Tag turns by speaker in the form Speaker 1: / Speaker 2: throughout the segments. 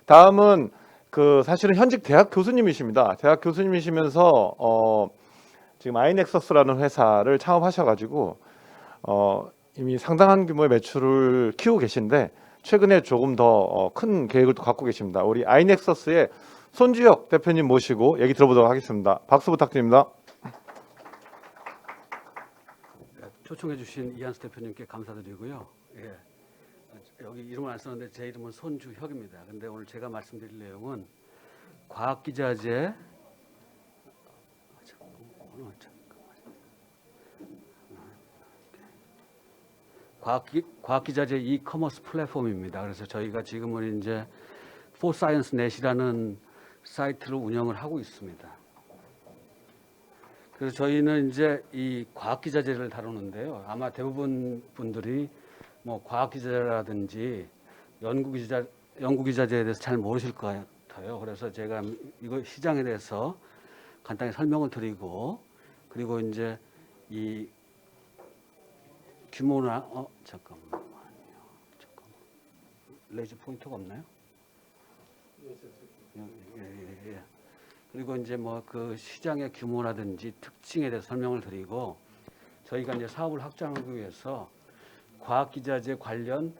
Speaker 1: 다음은 사실은 현직 대학 교수님이십니다. 대학 교수님이시면서 지금 아이넥서스라는 회사를 창업하셔가지고 이미 상당한 규모의 매출을 키우고 계신데 최근에 조금 더 큰 계획을 또 갖고 계십니다. 우리 아이넥서스의 손주혁 대표님 모시고 얘기 들어보도록 하겠습니다. 박수 부탁드립니다.
Speaker 2: 초청해 주신 이한수 대표님께 감사드리고요. 예. 여기 이름을 안 썼는데 제 이름은 손주혁입니다. 근데 오늘 제가 말씀드릴 내용은 과학기자재 과학기자재 이커머스 플랫폼입니다. 그래서 저희가 지금은 이제 포사이언스넷이라는 사이트를 운영을 하고 있습니다. 그래서 저희는 이제 이 과학기자재를 다루는데요. 아마 대부분 분들이 뭐 과학기자라든지 연구기자재에 대해서 잘 모르실 것 같아요. 그래서 제가 이거 시장에 대해서 간단히 설명을 드리고, 그리고 이제 이 규모나 잠깐만 레이저 포인터가 없나요? 예. 그리고 이제 뭐 그 시장의 규모라든지 특징에 대해서 설명을 드리고, 저희가 이제 사업을 확장하기 위해서 과학기자재 관련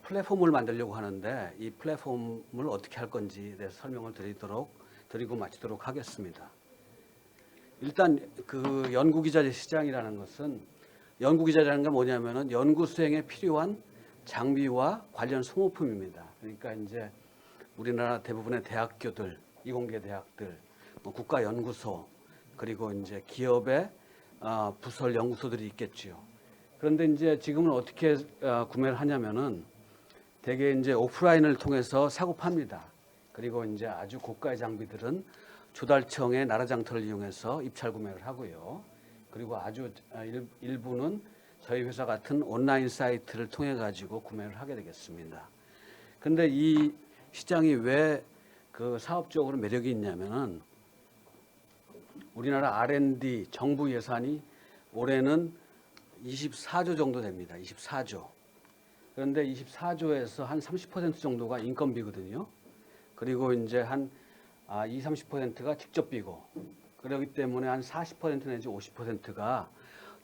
Speaker 2: 플랫폼을 만들려고 하는데 이 플랫폼을 어떻게 할 건지에 대해서 설명을 드리고 마치도록 하겠습니다. 일단 그 연구기자재 시장이라는 것은, 연구기자재라는 게 뭐냐면은 연구 수행에 필요한 장비와 관련 소모품입니다. 그러니까 이제 우리나라 대부분의 대학교들, 이공계 대학들, 국가연구소, 그리고 이제 기업의 부설 연구소들이 있겠지요. 그런데 이제 지금은 어떻게 구매를 하냐면은 대개 이제 오프라인을 통해서 사고 팝니다. 그리고 이제 아주 고가의 장비들은 조달청의 나라장터를 이용해서 입찰 구매를 하고요. 그리고 아주 일부는 저희 회사 같은 온라인 사이트를 통해 가지고 구매를 하게 되겠습니다. 근데 이 시장이 왜 그 사업적으로 매력이 있냐면은 우리나라 R&D 정부 예산이 올해는 24조 정도 됩니다. 24조. 그런데 24조에서 한 30% 정도가 인건비거든요. 그리고 이제 한 20-30%가 직접비고, 그렇기 때문에 한 40% 내지 50%가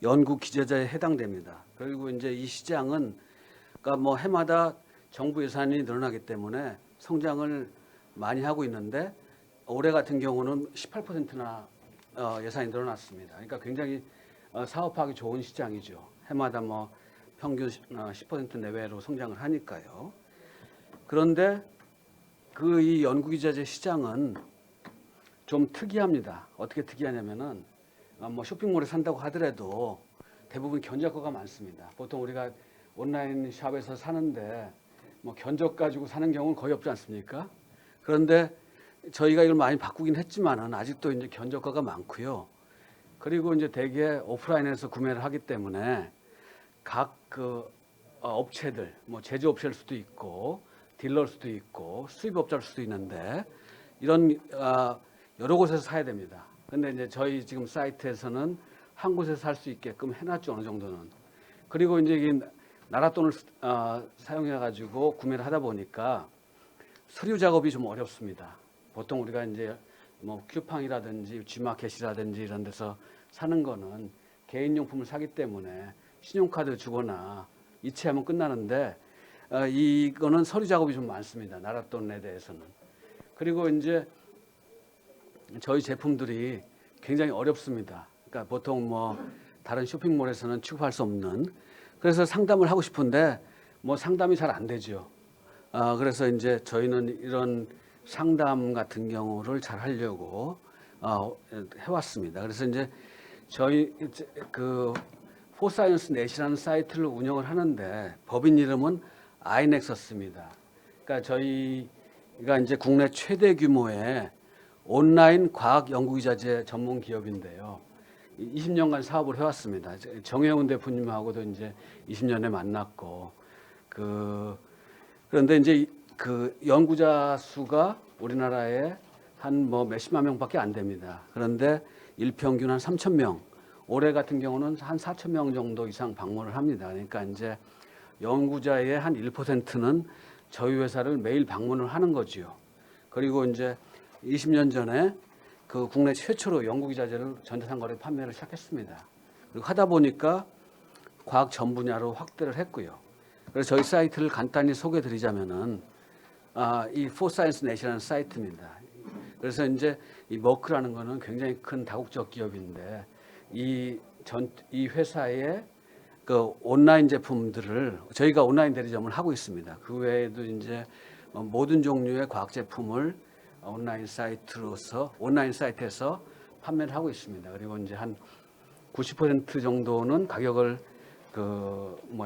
Speaker 2: 연구 기자재에 해당됩니다. 그리고 이제 이 시장은 그러니까 뭐 해마다 정부 예산이 늘어나기 때문에 성장을 많이 하고 있는데 올해 같은 경우는 18%나 예산이 늘어났습니다. 그러니까 굉장히 사업하기 좋은 시장이죠. 해마다 뭐 평균 10% 내외로 성장을 하니까요. 그런데 그 이 연구기자재 시장은 좀 특이합니다. 어떻게 특이하냐면은 뭐 쇼핑몰에 산다고 하더라도 대부분 견적거가 많습니다. 보통 우리가 온라인 샵에서 사는데 뭐 견적 가지고 사는 경우는 거의 없지 않습니까? 그런데 저희가 이걸 많이 바꾸긴 했지만은 아직도 이제 견적거가 많고요. 그리고 이제 대개 오프라인에서 구매를 하기 때문에 각 그 업체들, 뭐 제조업체일 수도 있고 딜러일 수도 있고 수입업자일 수도 있는데 이런 여러 곳에서 사야 됩니다. 근데 이제 저희 지금 사이트에서는 한 곳에서 살 수 있게끔 해놨죠, 어느 정도는. 그리고 이제 이 나라 돈을 사용해 가지고 구매를 하다 보니까 서류 작업이 좀 어렵습니다. 보통 우리가 이제 뭐 큐팡이라든지 G마켓이라든지 이런 데서 사는 거는 개인용품을 사기 때문에 신용카드 주거나 이체하면 끝나는데 이거는 서류 작업이 좀 많습니다. 나라 돈에 대해서는. 그리고 이제 저희 제품들이 굉장히 어렵습니다. 그러니까 보통 뭐 다른 쇼핑몰에서는 취급할 수 없는, 그래서 상담을 하고 싶은데 뭐 상담이 잘 안 되죠. 그래서 이제 저희는 이런 상담 같은 경우를 잘 하려고 해왔습니다. 그래서 이제 저희 그 포사이언스넷이라는 사이트를 운영을 하는데 법인 이름은 아이넥서스입니다. 그러니까 저희가 이제 국내 최대 규모의 온라인 과학 연구기자재 전문 기업인데요. 20년간 사업을 해왔습니다. 정혜원 대표님하고도 이제 20년에 만났고, 그런데 이제 그 연구자 수가 우리나라에 한 뭐 몇십만 명밖에 안 됩니다. 그런데 일평균 한 3,000명, 올해 같은 경우는 한 4,000명 정도 이상 방문을 합니다. 그러니까 이제 연구자의 한 1%는 저희 회사를 매일 방문을 하는 거지요. 그리고 이제 20년 전에 그 국내 최초로 연구기자재를 전자상거래 판매를 시작했습니다. 그리고 하다 보니까 과학 전 분야로 확대를 했고요. 그래서 저희 사이트를 간단히 소개드리자면은 이 포사이언스 넷이라는 사이트입니다. 그래서 이제 이 머크라는 거는 굉장히 큰 다국적 기업인데 이 회사의 그 온라인 제품들을 저희가 온라인 대리점을 하고 있습니다. 그 외에도 이제 모든 종류의 과학 제품을 온라인 사이트에서 판매를 하고 있습니다. 그리고 이제 한 90% 정도는 가격을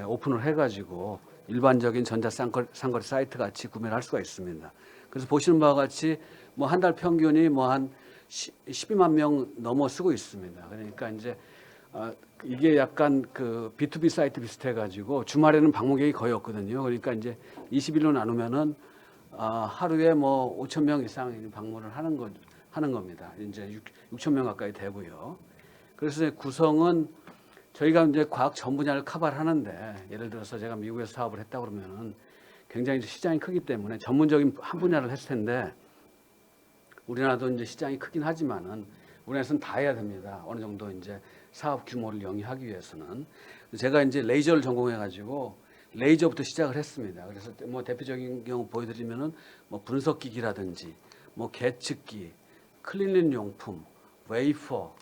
Speaker 2: 오픈을 해가지고 일반적인 전자상거래 사이트 같이 구매를 할 수가 있습니다. 그래서 보시는 바와 같이 뭐 한 달 평균이 뭐 한 12만 명 넘어 쓰고 있습니다. 그러니까 이제 이게 약간 그 B2B 사이트 비슷해가지고 주말에는 방문객이 거의 없거든요. 그러니까 이제 20일로 나누면은 하루에 뭐 5천 명 이상 방문을 하는 겁니다. 이제 6천 명 가까이 되고요. 그래서 구성은 저희가 이제 과학 전 분야를 커버를 하는데 예를 들어서 제가 미국에서 사업을 했다 그러면은 굉장히 시장이 크기 때문에 전문적인 한 분야를 했을 텐데 우리나라도 이제 시장이 크긴 하지만은 우리나라에서는 다 해야 됩니다. 어느 정도 이제 사업 규모를 영위하기 위해서는 제가 이제 레이저를 전공해가지고 레이저부터 시작을 했습니다. 그래서 뭐 대표적인 경우 보여드리면은 뭐 분석기기라든지 뭐 계측기, 클린링 용품, 웨이퍼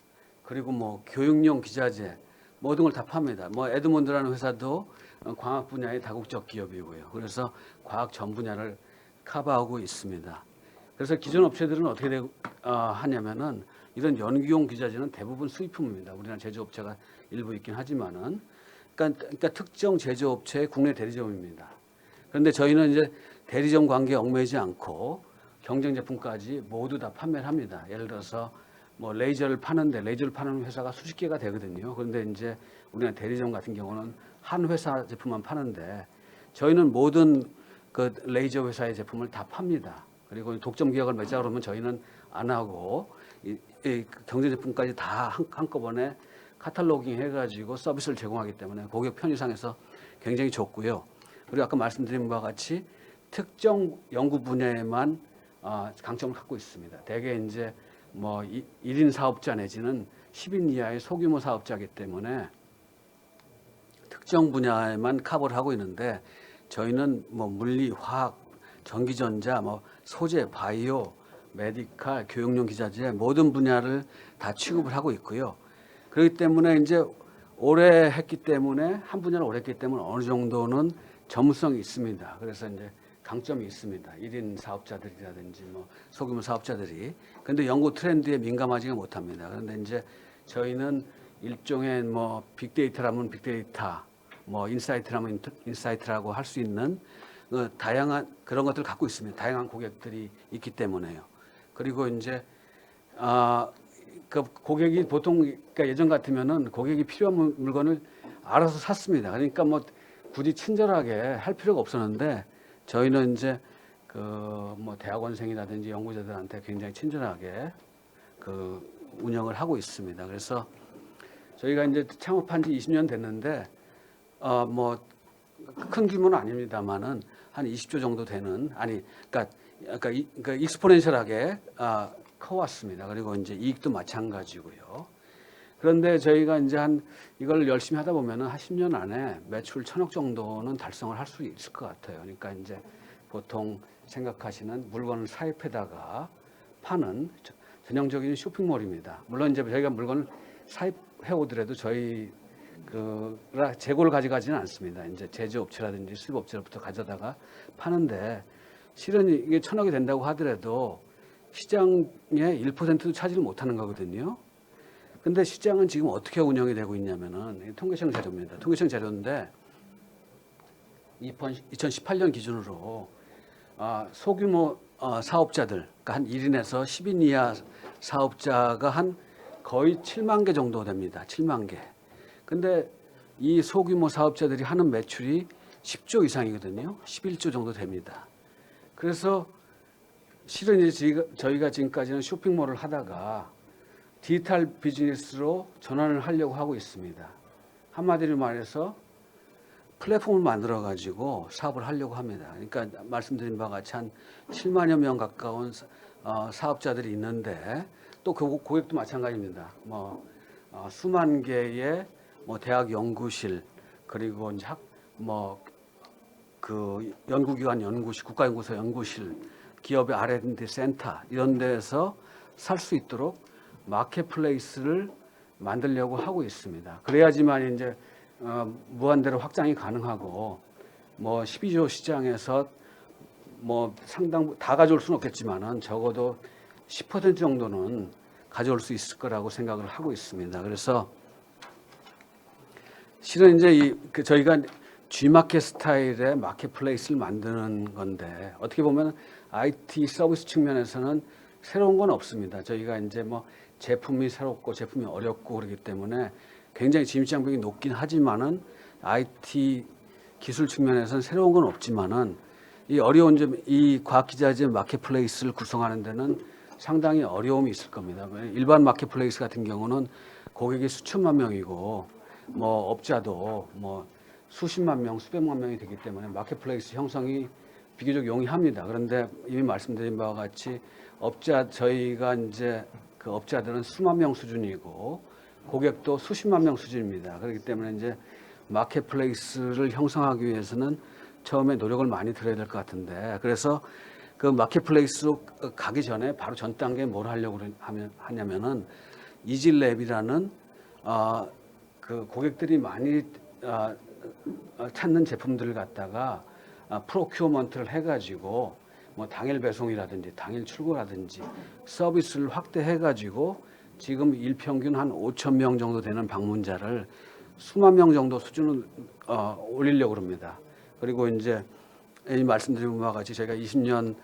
Speaker 2: 그리고 뭐 교육용 기자재 모든 걸 다 팝니다. 뭐 에드몬드라는 회사도 광학 분야의 다국적 기업이고요. 그래서 과학 전 분야를 커버하고 있습니다. 그래서 기존 업체들은 어떻게 하냐면은 이런 연구용 기자재는 대부분 수입품입니다. 우리나라 제조업체가 일부 있긴 하지만은 그러니까 특정 제조업체의 국내 대리점입니다. 그런데 저희는 이제 대리점 관계에 얽매이지 않고 경쟁 제품까지 모두 다 판매를 합니다. 예를 들어서 뭐 레이저를 파는 회사가 수십 개가 되거든요. 그런데 이제 우리나라 대리점 같은 경우는 한 회사 제품만 파는데 저희는 모든 그 레이저 회사의 제품을 다 팝니다. 그리고 독점 기업을 맺자 그러면 저희는 안 하고 이 경쟁 제품까지 다 한꺼번에 카탈로깅 해가지고 서비스를 제공하기 때문에 고객 편의상에서 굉장히 좋고요. 그리고 아까 말씀드린 바와 같이 특정 연구 분야에만 강점을 갖고 있습니다. 대개 이제 뭐 1인 사업자 내지는 10인 이하의 소규모 사업자이기 때문에 특정 분야에만 커버를 하고 있는데 저희는 뭐 물리, 화학, 전기전자, 뭐 소재, 바이오, 메디칼, 교육용 기자재 모든 분야를 다 취급을 하고 있고요. 그렇기 때문에 이제 오래 했기 때문에 한 분야를 오래 했기 때문에 어느 정도는 전문성이 있습니다. 그래서 이제 강점이 있습니다. 1인 사업자들이라든지 뭐 소규모 사업자들이. 근데 연구 트렌드에 민감하지가 못합니다. 그런데 이제 저희는 일종의 뭐 빅데이터라면 빅데이터, 뭐 인사이트라면 인사이트라고 할 수 있는 다양한 그런 것들을 갖고 있습니다. 다양한 고객들이 있기 때문에요. 그리고 이제 그 고객이 보통 그러니까 예전 같으면은 고객이 필요한 물건을 알아서 샀습니다. 그러니까 뭐 굳이 친절하게 할 필요가 없었는데 저희는 이제 그 뭐 대학원생이라든지 연구자들한테 굉장히 친절하게 그 운영을 하고 있습니다. 그래서 저희가 이제 창업한 지 20년 됐는데 뭐 큰 규모는 아닙니다만은 한 20조 정도 되는 그러니까 익스포넨셜하게 커왔습니다. 그리고 이제 이익도 마찬가지고요. 그런데 저희가 이제 이걸 열심히 하다 보면은 한 10년 안에 매출 1,000억 정도는 달성을 할 수 있을 것 같아요. 그러니까 이제 보통 생각하시는 물건을 사입해다가 파는 전형적인 쇼핑몰입니다. 물론 이제 저희가 물건을 사입해 오더라도 저희 재고를 가져가지는 않습니다. 이제 제조업체라든지 수입업체로부터 가져다가 파는데 실은 이게 1,000억이 된다고 하더라도 시장의 1%도 차지를 못하는 거거든요. 근데 시장은 지금 어떻게 운영이 되고 있냐면은 통계청 자료입니다. 통계청 자료인데 2018년 기준으로 소규모 사업자들, 그러니까 한 1인에서 10인 이하 사업자가 한 거의 7만 개 정도 됩니다. 7만 개. 근데 이 소규모 사업자들이 하는 매출이 10조 이상이거든요. 11조 정도 됩니다. 그래서 실은 이제 저희가 지금까지는 쇼핑몰을 하다가 디지털 비즈니스로 전환을 하려고 하고 있습니다. 한마디로 말해서 플랫폼을 만들어 가지고 사업을 하려고 합니다. 그러니까 말씀드린 바와 같이 한 7만여 명 가까운 사업자들이 있는데 또 그 고객도 마찬가지입니다. 수만 개의 대학 연구실 그리고 이제 그 연구기관 연구실, 국가연구소 연구실, 기업의 R&D 센터 이런 데서 살 수 있도록 마켓플레이스를 만들려고 하고 있습니다. 그래야지만 이제 무한대로 확장이 가능하고 12조 시장에서 상당 다 가져올 수는 없겠지만은 적어도 10% 정도는 가져올 수 있을 거라고 생각을 하고 있습니다. 그래서 실은 이제 저희가 G마켓 스타일의 마켓플레이스를 만드는 건데 어떻게 보면 IT 서비스 측면에서는 새로운 건 없습니다. 저희가 이제 제품이 새롭고 제품이 어렵고 그렇기 때문에 굉장히 진입장벽이 높긴 하지만은 IT 기술 측면에서는 새로운 건 없지만은 이 어려운 점, 이 과학기자재 마켓플레이스를 구성하는 데는 상당히 어려움이 있을 겁니다. 일반 마켓플레이스 같은 경우는 고객이 수천만 명이고 업자도 수십만 명, 수백만 명이 되기 때문에 마켓플레이스 형성이 비교적 용이합니다. 그런데 이미 말씀드린 바와 같이 저희가 이제 그 업자들은 수만 명 수준이고 고객도 수십만 명 수준입니다. 그렇기 때문에 이제 마켓플레이스를 형성하기 위해서는 처음에 노력을 많이 들여야 될 것 같은데 그래서 그 마켓플레이스로 가기 전에 바로 전 단계에 뭘 하려고 하냐면은 이질랩이라는 그 고객들이 많이 찾는 제품들을 갖다가 프로큐어먼트를 해가지고 당일 배송이라든지 당일 출고라든지 서비스를 확대해가지고 지금 일평균 한 5천 명 정도 되는 방문자를 수만 명 정도 수준을 올리려고 합니다. 그리고 이제 말씀드린 바와 같이 저희가 20년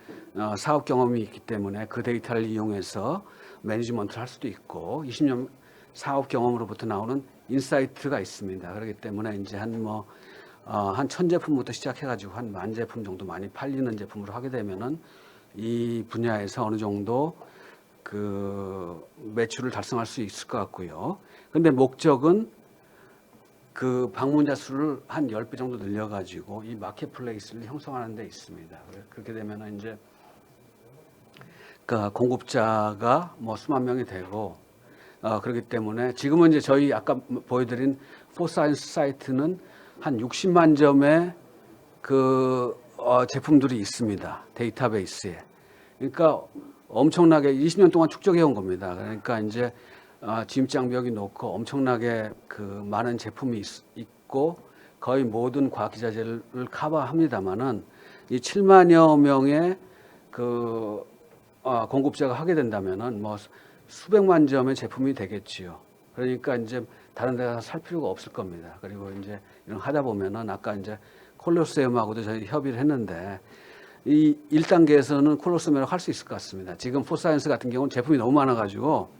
Speaker 2: 사업 경험이 있기 때문에 그 데이터를 이용해서 매니지먼트를 할 수도 있고 20년 사업 경험으로부터 나오는 인사이트가 있습니다. 그렇기 때문에 이제 한 1000제품부터 시작해가지고 한 10,000제품 정도 많이 팔리는 제품으로 하게 되면은 이 분야에서 어느 정도 그 매출을 달성할 수 있을 것 같고요. 근데 목적은 그 방문자 수를 한 10배 정도 늘려가지고 이 마켓플레이스를 형성하는 데 있습니다. 그렇게 되면은 이제 그 공급자가 수만 명이 되고 그렇기 때문에 지금은 이제 저희 아까 보여드린 포사이언스 사이트는 한 60만 점의 그 제품들이 있습니다. 데이터베이스에. 그러니까 엄청나게 20년 동안 축적해 온 겁니다. 그러니까 이제 진입장벽이 높고 엄청나게 그 많은 제품이 있고 거의 모든 과학기자재를 커버합니다만은 이 7만여 명의 그 공급자가 하게 된다면은 수백만 점의 제품이 되겠지요. 그러니까 이제 다른 데 가서 살 필요가 없을 겁니다. 그리고 이제 이런 하다 보면은 아까 이제 콜로세움하고도 저희 협의를 했는데 이 1단계에서는 콜로세움을 할 수 있을 것 같습니다. 지금 포사이언스 같은 경우는 제품이 너무 많아가지고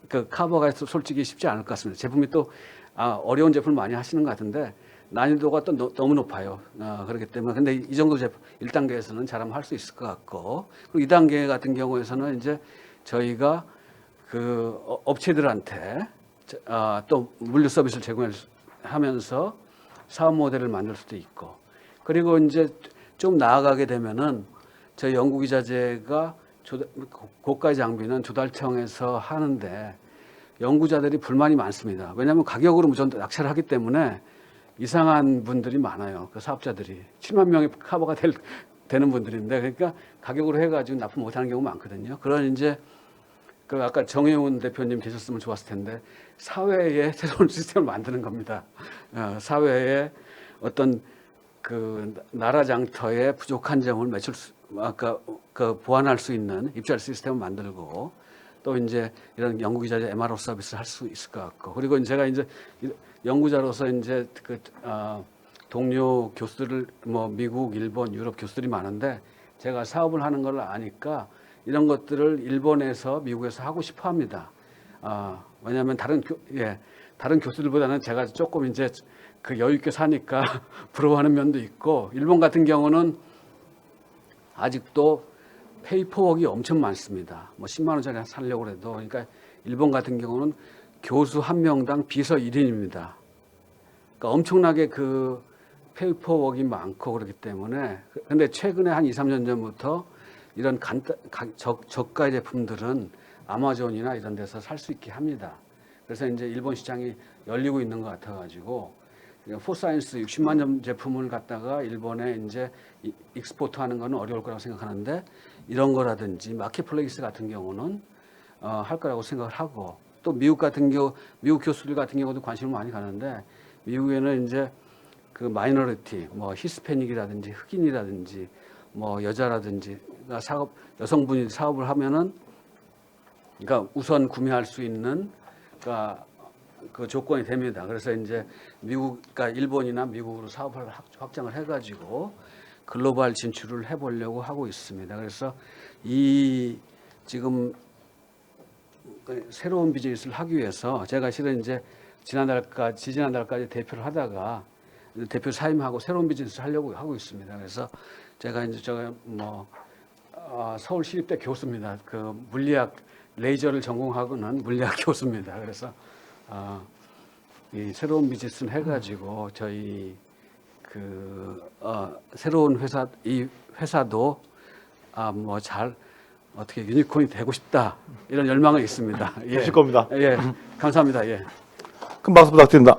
Speaker 2: 그 커버가 솔직히 쉽지 않을 것 같습니다. 제품이 또 어려운 제품을 많이 하시는 것 같은데 난이도가 또 너무 높아요. 그렇기 때문에 근데 이 정도 제품 1단계에서는 잘하면 할 수 있을 것 같고 그리고 2단계 같은 경우에서는 이제 저희가 그 업체들한테 또 물류 서비스를 제공하면서 사업 모델을 만들 수도 있고 그리고 이제 좀 나아가게 되면은 저희 연구기자재가 고가의 장비는 조달청에서 하는데 연구자들이 불만이 많습니다. 왜냐하면 가격으로 무조건 낙찰을 하기 때문에 이상한 분들이 많아요. 그 사업자들이 7만 명이 커버가 되는 분들인데 그러니까 가격으로 해가지고 납품 못하는 경우가 많거든요. 그런 이제 그 아까 정혜훈 대표님 계셨으면 좋았을 텐데 사회에 새로운 시스템을 만드는 겁니다. 사회에 어떤 그 나라 장터의 부족한 점을 보완할 수 있는 입찰 시스템을 만들고 또 이제 이런 연구기자재 MRO 서비스를 할 수 있을 것 같고 그리고 제가 이제 연구자로서 이제 동료 교수들을 미국, 일본, 유럽 교수들이 많은데 제가 사업을 하는 걸 아니까 이런 것들을 일본에서 미국에서 하고 싶어 합니다. 왜냐하면 다른 교수들보다는 제가 조금 이제 그 여유 있게 사니까 부러워하는 면도 있고 일본 같은 경우는 아직도 페이퍼웍이 엄청 많습니다. 10만 원짜리 살려고 해도 그러니까 일본 같은 경우는 교수 한 명당 비서 1인입니다. 그러니까 엄청나게 그 페이퍼웍이 많고 그렇기 때문에 근데 최근에 한 2, 3년 전부터 이런 저가 제품들은 아마존이나 이런 데서 살 수 있게 합니다. 그래서 이제 일본 시장이 열리고 있는 것 같아가지고 포사이언스 60만 점 제품을 갖다가 일본에 이제 익스포트 하는 거는 어려울 거라고 생각하는데 이런 거라든지 마켓플레이스 같은 경우는 할 거라고 생각을 하고 또 미국 교수들 같은 경우도 관심을 많이 가는데 미국에는 이제 그 마이너리티, 뭐 히스패닉이라든지 흑인이라든지 뭐 여자라든지 여성분이 사업을 하면은 그러니까 우선 구매할 수 있는 그러니까 그 조건이 됩니다. 그래서 이제 그러니까 일본이나 미국으로 사업을 확장을 해가지고 글로벌 진출을 해보려고 하고 있습니다. 그래서 이 지금 새로운 비즈니스를 하기 위해서 제가 실은 이제 지지난달까지 대표를 하다가 대표 사임하고 새로운 비즈니스를 하려고 하고 있습니다. 그래서 제가 이제 서울시립대 교수입니다. 그 물리학 레이저를 전공하고는 물리학 교수입니다. 그래서 이 새로운 비즈니스를 해가지고 저희 새로운 이 회사도 뭐 잘 어떻게 유니콘이 되고 싶다 이런 열망이 있습니다. 예.
Speaker 1: 되실 겁니다.
Speaker 2: 예, 감사합니다. 예.
Speaker 1: 큰 박수 부탁드립니다.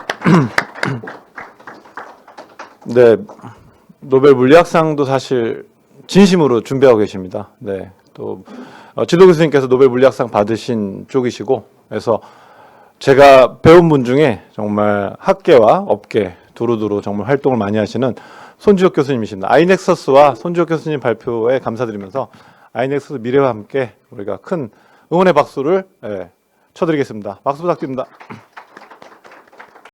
Speaker 1: 네, 노벨 물리학상도 사실 진심으로 준비하고 계십니다. 네, 또 지도 교수님께서 노벨 물리학상 받으신 쪽이시고, 그래서 제가 배운 분 중에 정말 학계와 업계 두루두루 정말 활동을 많이 하시는 손주혁 교수님이십니다. 아이넥서스와 손주혁 교수님 발표에 감사드리면서 아이넥서스 미래와 함께 우리가 큰 응원의 박수를 쳐드리겠습니다. 박수 부탁드립니다.